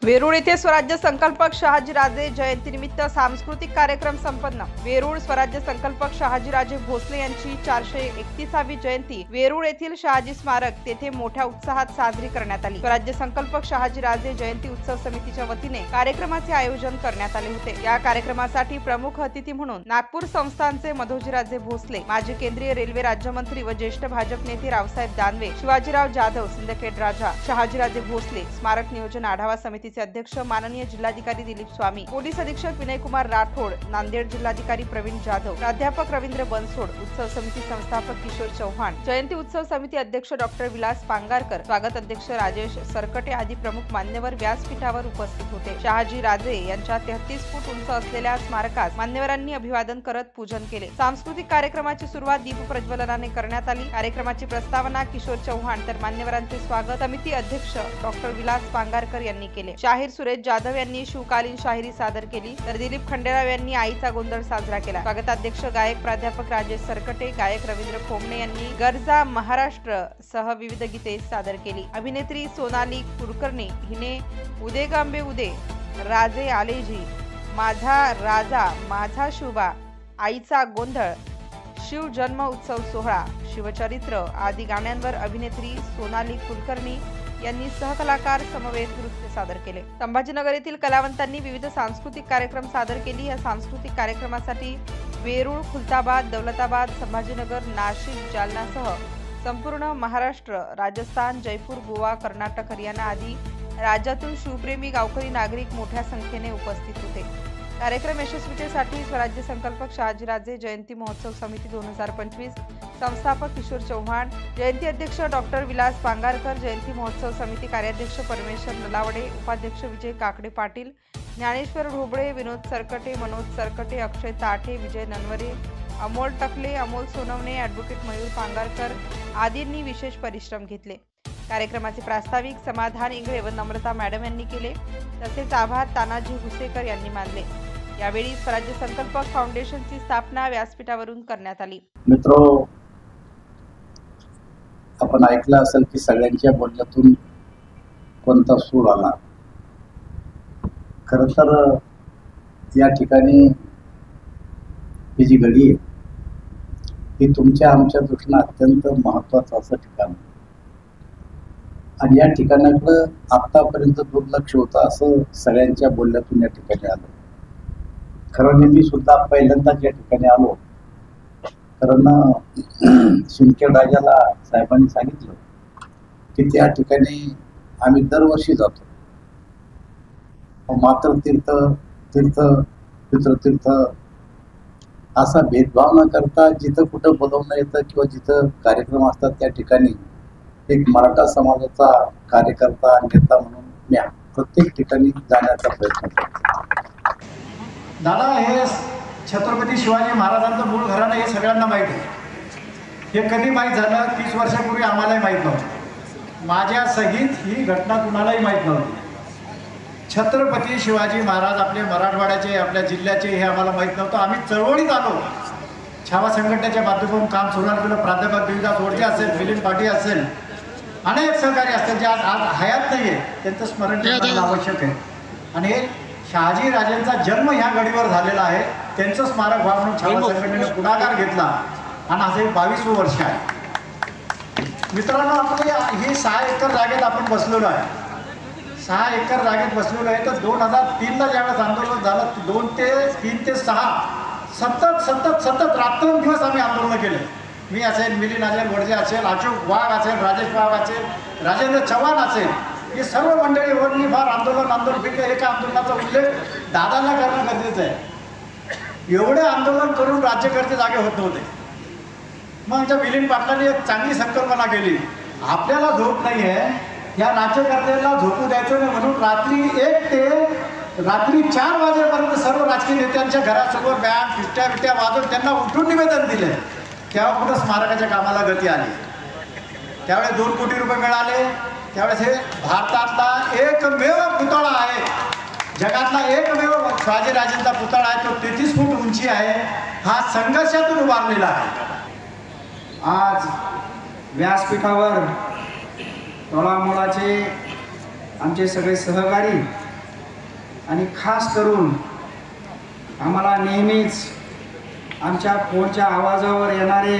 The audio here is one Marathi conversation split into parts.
वेरूळ येथे स्वराज्य संकल्पक शहाजीराजे जयंतीनिमित्त सांस्कृतिक कार्यक्रम संपन्न। वेरूळ स्वराज्य संकल्पक शहाजीराजे भोसले यांची 431वी जयंती वेरूळ येथील शहाजी स्मारक तेथे मोठ्या उत्साहात साजरी करण्यात आली। स्वराज्य संकल्पक शहाजीराजे जयंती उत्सव समितीच्या वतीने कार्यक्रमाचे आयोजन करण्यात आले होते। या कार्यक्रमासाठी प्रमुख अतिथी म्हणून नागपूर संस्थानचे मधोजीराजे भोसले, माजी केंद्रीय रेल्वे राज्यमंत्री व ज्येष्ठ भाजप नेते रावसाहेब दानवे, शिवाजीराव जाधव, सिंदखेड राजा, शहाजीराजे भोसले स्मारक नियोजन आढावा समितीचे अध्यक्ष माननीय जिल्हाधिकारी दिलीप स्वामी, पोलीस अधीक्षक विनयकुमार राठोड, नांदेड जिल्हाधिकारी प्रवीण जाधव, प्राध्यापक रवींद्र बनसोड, उत्सव समिती संस्थापक किशोर चव्हाण, जयंती उत्सव समिती अध्यक्ष डॉक्टर विलास पांगारकर, स्वागत अध्यक्ष राजेश सरकटे आदी प्रमुख मान्यवर व्यासपीठावर उपस्थित होते। शहाजी राजे यांच्या 33 फूट उंच असलेल्या स्मारकास मान्यवरांनी अभिवादन करत पूजन केले। सांस्कृतिक कार्यक्रमाची सुरुवात दीप प्रज्वलनाने करण्यात आली। कार्यक्रमाची प्रस्तावना किशोर चव्हाण तर मान्यवरांचे स्वागत समिती अध्यक्ष डॉक्टर विलास पांगारकर यांनी केले। शाहीर सुरेश जाधव यांनी शिवकालीन शाहिरी सादर केली तर दिलीप खंडेराव यांनी आईचा गोंधळ साजरा केला। स्वागताध्यक्ष गायक प्राध्यापक राजेश सरकटे, गायक रवींद्र खोमणे यांनी गर्जा महाराष्ट्र सह विविध गीते सादर केली। अभिनेत्री सोनाली कुलकर्णी हिने उदे गांबे उदे, राजे आलेजी, माझा राजा माझा शुभा, आईचा गोंधळ, शिव जन्म उत्सव सोहळा, शिवचरित्र आदी गाण्यांवर अभिनेत्री सोनाली कुलकर्णी यांनी सहकलाकार समवेत नृत्य सादर केले। संभाजीनगर येथील कलावंतांनी विविध सांस्कृतिक कार्यक्रम सादर केली। या सांस्कृतिक कार्यक्रमासाठी वेरूळ, खुलताबाद, दौलताबाद, संभाजीनगर, नाशिक, जालनासह संपूर्ण महाराष्ट्र, राजस्थान, जयपूर, गोवा, कर्नाटक, हरियाणा आदी राज्यातून शिवप्रेमी गावकरी नागरिक मोठ्या संख्येने उपस्थित होते। कार्यक्रम यशस्वीतेसाठी स्वराज्य संकल्पक शहाजीराजे जयंती महोत्सव समिती 2025 संस्थापक किशोर चव्हाण, जयंती अध्यक्ष डॉक्टर विलास पांगारकर, जयंती महोत्सव समिती कार्याध्यक्ष परमेश्वर नलावडे, उपाध्यक्ष विजय काकडे पाटील, ज्ञानेश्वर ढोबळे, विनोद सरकटे, मनोज सरकटे, अक्षय ताठे, विजय ननवरे, अमोल टकले, अमोल सोनवणे, ॲडव्होकेट मयूर पांगारकर आदींनी विशेष परिश्रम घेतले। कार्यक्रमाचे प्रास्ताविक समाधान इंगळे व नम्रता मॅडम यांनी केले, तसेच आभार तानाजी हुसेकर यांनी मानले। यावेळी स्वराज्य संकल्पक फाउंडेशनची स्थापना व्यासपीठावरून करण्यात आली। मित्रो, आपण ऐकलं असेल की सगळ्यांच्या बोलण्यातून कोणता सूर आला। खरं तर या ठिकाणी ही जी घडी आहे ही तुमच्या आमच्या दृष्टीने अत्यंत महत्त्वाचं असं ठिकाण आहे आणि या ठिकाणाकडं आतापर्यंत दुर्लक्ष होतं असं सगळ्यांच्या बोलण्यातून या ठिकाणी आलं। खरं मी सुद्धा पहिल्यांदाच या ठिकाणी आलो, कारण सिंदखेड राजाला साहेबांनी सांगितलं की त्या ठिकाणी आम्ही दरवर्षी जातो। मात्र तीर्थ तीर्थ पितृतीर्थ असा भेदभाव न करता जिथं कुठं बोलवणं येतं किंवा जिथं कार्यक्रम असतात त्या ठिकाणी एक मराठा समाजाचा कार्यकर्ता नेता म्हणून मी प्रत्येक ठिकाणी जाण्याचा प्रयत्न करतो। दादा, हे छत्रपती शिवाजी महाराजांचं मूळ घराणं हे सगळ्यांना माहीत आहे। हे कधी माहीत झालं? 30 वर्षापूर्वी आम्हालाही माहीत नव्हतं। माझ्या सहित ही घटना कुणालाही माहीत नव्हती। छत्रपती शिवाजी महाराज आपले मराठवाड्याचे, आपल्या जिल्ह्याचे हे आम्हाला माहीत नव्हतं। आम्ही चळवळीत आलो, छावा संघटनेच्या माध्यमातून काम सुरू केलं। प्राध्यापक देवीदास ओढके असेल, मिलिंद पाटील असेल, अनेक सहकारी असतात जे आज हयात नाही आहे, त्यांचं स्मरण करणं आवश्यक आहे। आणि शहाजी राजेंचा जन्म ह्या गडीवर झालेला आहे, त्यांचं स्मारक व्हावं म्हणून छावा संघटनेने पुढाकार घेतला आणि आज हे 22वे वर्ष आहे। मित्रांनो, आपली ही 6 एकर जागेत आपण बसलेलो आहे। 6 एकर जागेत बसलेलो आहे तर 2003ला ज्यावेळेस आंदोलन झालं 2 ते 3 ते 6 सतत रात्रंदिवस आम्ही आंदोलन केले। मी असेल, मिलिंद असेल, वडजे असेल, अशोक वाघ असेल, राजेश वाघ असेल, राजेंद्र चव्हाण असेल, हे सर्व मंडळीवरनी फार आंदोलन केलं। एका आंदोलनाचा उल्लेख दादांना करणं गरजेचं आहे। एवढे आंदोलन करून राज्यकर्ते जागे होत नव्हते। मग आमच्या मिलिंद पाटलांनी एक चांगली संकल्पना केली, आपल्याला झोप नाही आहे, या राज्यकर्त्यांना झोपू द्यायचं नाही म्हणून रात्री 1 ते रात्री 4 वाजेपर्यंत सर्व राजकीय नेत्यांच्या घरासमोर बँड पिट्ट्या वाजवून त्यांना उठून निवेदन दिले। तेव्हा कुठं स्मारकाच्या कामाला गती आली। त्यावेळेस 2 कोटी रुपये मिळाले। त्यावेळेस हे भारतातला एकमेव पुतळा आहे, जगातला एकमेव शहाजीराजेंचा पुतळा आहे, तो 33 फूट उंची आहे। हा संघर्षातून उभारलेला आहे। आज व्यासपीठावर तळामुळाचे आमचे सगळे सहकारी आणि खास करून आम्हाला नेहमीच आमच्या फोनच्या आवाजावर येणारे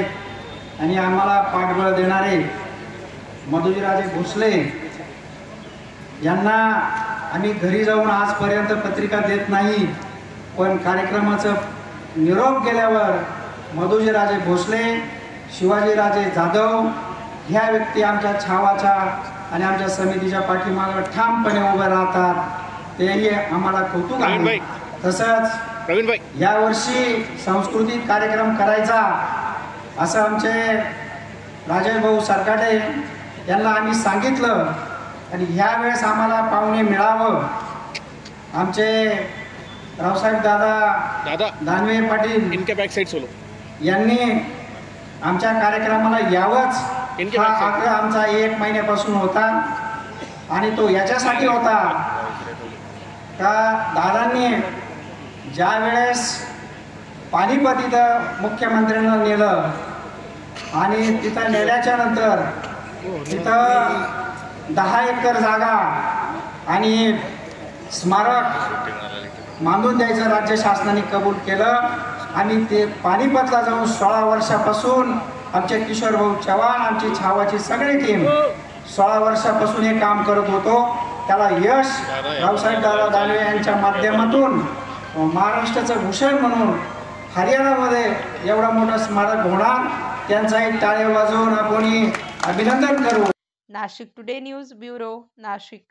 आणि आम्हाला पाठबळ देणारे मधुजीराजे भोसले यांना आम्ही घरी जाऊन आजपर्यंत पत्रिका देत नाही, पण कार्यक्रमाचं निरोप गेल्यावर मधुजीराजे भोसले, शिवाजीराजे जाधव ह्या व्यक्ती आमच्या छावाच्या आणि आमच्या समितीच्या पाठीमागे ठामपणे उभे राहतात. तेही आम्हाला कौतुक आहे. तसंच यावर्षी सांस्कृतिक कार्यक्रम करायचा असं आमचे राजेश भाऊ सरकाटे यांना आम्ही सांगितलं आणि ह्यावेळेस आम्हाला पाहुणे मिळावं. आमचे रावसाहेब दादा दानवे पाटील इनके बैक साइड सोलो यांनी आमच्या कार्यक्रमाला यावंच हा आग्रह आमचा 1 महिन्यापासून होता आणि तो याच्यासाठी होता का दादांनी ज्या वेळेस पानिपत इथं मुख्यमंत्र्यांना नेलं आणि तिथं नेल्याच्या नंतर तिथं 10 एकर जागा आणि स्मारक बांधून द्यायचं राज्य शासनाने कबूल केलं आणि ते पानिपतला जाऊन 16 वर्षापासून आमचे किशोर भाऊ चव्हाण, आमची छावाची सगळी टीम 16 वर्षापासून हे काम करत होतो. त्याला यश रावसाहेब दादा दानवे यांच्या माध्यमातून महाराष्ट्राचं भूषण म्हणून हरियाणामध्ये एवढा मोठा स्मारक होणार, त्यांचाही टाळे वाजवून आपण अभिनंदन करू. Nashik today news bureau, Nashik.